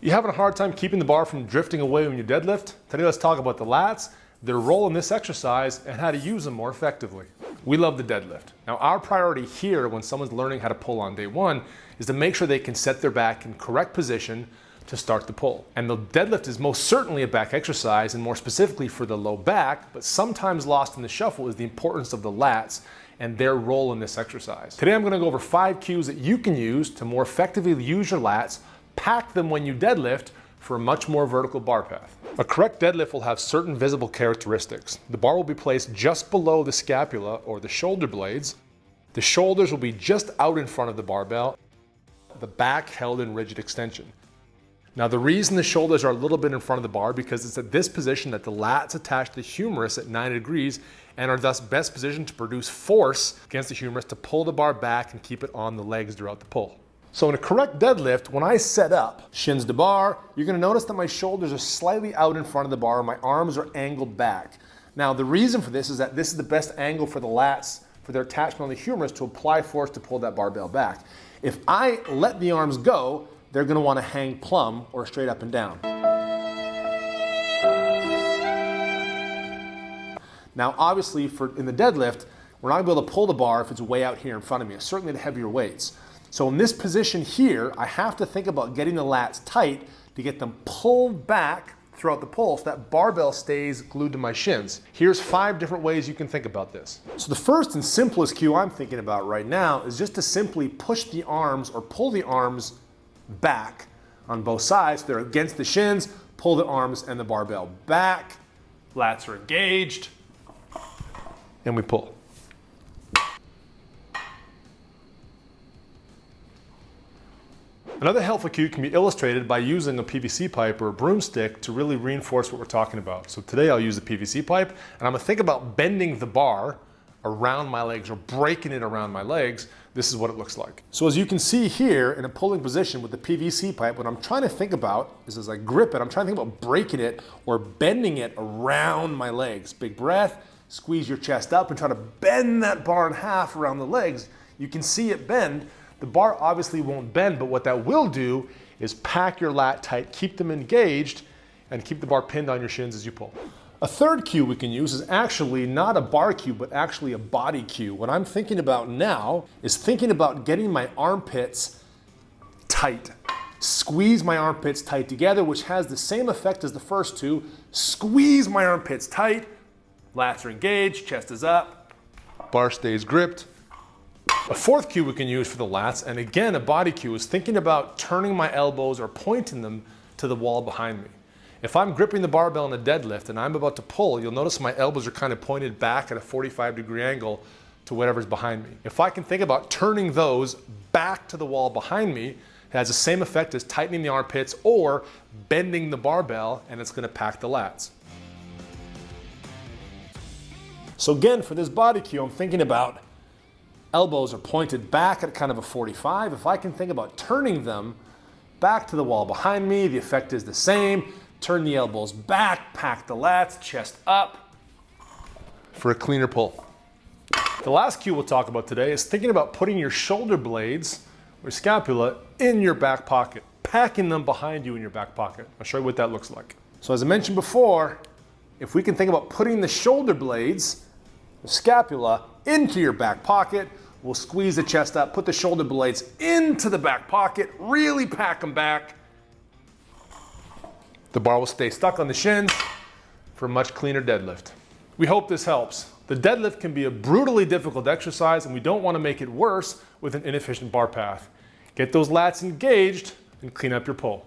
You having a hard time keeping the bar from drifting away when you deadlift? Today let's talk about the lats, their role in this exercise, and how to use them more effectively. We love the deadlift. Now our priority here when someone's learning how to pull on day one is to make sure they can set their back in correct position to start the pull. And the deadlift is most certainly a back exercise, and more specifically for the low back, but sometimes lost in the shuffle is the importance of the lats and their role in this exercise. Today I'm gonna go over 5 cues that you can use to more effectively use your lats, pack them when you deadlift for a much more vertical bar path. A correct deadlift will have certain visible characteristics. The bar will be placed just below the scapula or the shoulder blades. The shoulders will be just out in front of the barbell, the back held in rigid extension. Now the reason the shoulders are a little bit in front of the bar because it's at this position that the lats attach the humerus at 90 degrees and are thus best positioned to produce force against the humerus to pull the bar back and keep it on the legs throughout the pull. So in a correct deadlift, when I set up, shins to bar, you're gonna notice that my shoulders are slightly out in front of the bar, my arms are angled back. Now the reason for this is that this is the best angle for the lats, for their attachment on the humerus to apply force to pull that barbell back. If I let the arms go, they're gonna wanna hang plumb or straight up and down. Now obviously in the deadlift, we're not gonna be able to pull the bar if it's way out here in front of me, certainly the heavier weights. So in this position here, I have to think about getting the lats tight to get them pulled back throughout the pull so that barbell stays glued to my shins. Here's 5 different ways you can think about this. So the first and simplest cue I'm thinking about right now is just to simply push the arms or pull the arms back on both sides. They're against the shins, pull the arms and the barbell back, lats are engaged, and we pull. Another helpful cue can be illustrated by using a PVC pipe or a broomstick to really reinforce what we're talking about. So today I'll use the PVC pipe and I'm gonna think about bending the bar around my legs or breaking it around my legs. This is what it looks like. So as you can see here in a pulling position with the PVC pipe, what I'm trying to think about is as I grip it, I'm trying to think about breaking it or bending it around my legs. Big breath, squeeze your chest up and try to bend that bar in half around the legs. You can see it bend. The bar obviously won't bend, but what that will do is pack your lat tight, keep them engaged, and keep the bar pinned on your shins as you pull. A third cue we can use is actually not a bar cue, but actually a body cue. What I'm thinking about now is thinking about getting my armpits tight. Squeeze my armpits tight together, which has the same effect as the first two. Squeeze my armpits tight, lats are engaged, chest is up, bar stays gripped. A fourth cue we can use for the lats, and again a body cue, is thinking about turning my elbows or pointing them to the wall behind me. If I'm gripping the barbell in a deadlift and I'm about to pull, you'll notice my elbows are kind of pointed back at a 45-degree angle to whatever's behind me. If I can think about turning those back to the wall behind me, it has the same effect as tightening the armpits or bending the barbell, and it's gonna pack the lats. So again, for this body cue, I'm thinking about elbows are pointed back at kind of a 45. If I can think about turning them back to the wall behind me, the effect is the same. Turn the elbows back, pack the lats, chest up for a cleaner pull. The last cue we'll talk about today is thinking about putting your shoulder blades or scapula in your back pocket, packing them behind you in your back pocket. I'll show you what that looks like. So as I mentioned before, if we can think about putting the shoulder blades, the scapula, into your back pocket, we'll squeeze the chest up, put the shoulder blades into the back pocket, really pack them back. The bar will stay stuck on the shins for a much cleaner deadlift. We hope this helps. The deadlift can be a brutally difficult exercise and we don't want to make it worse with an inefficient bar path. Get those lats engaged and clean up your pull.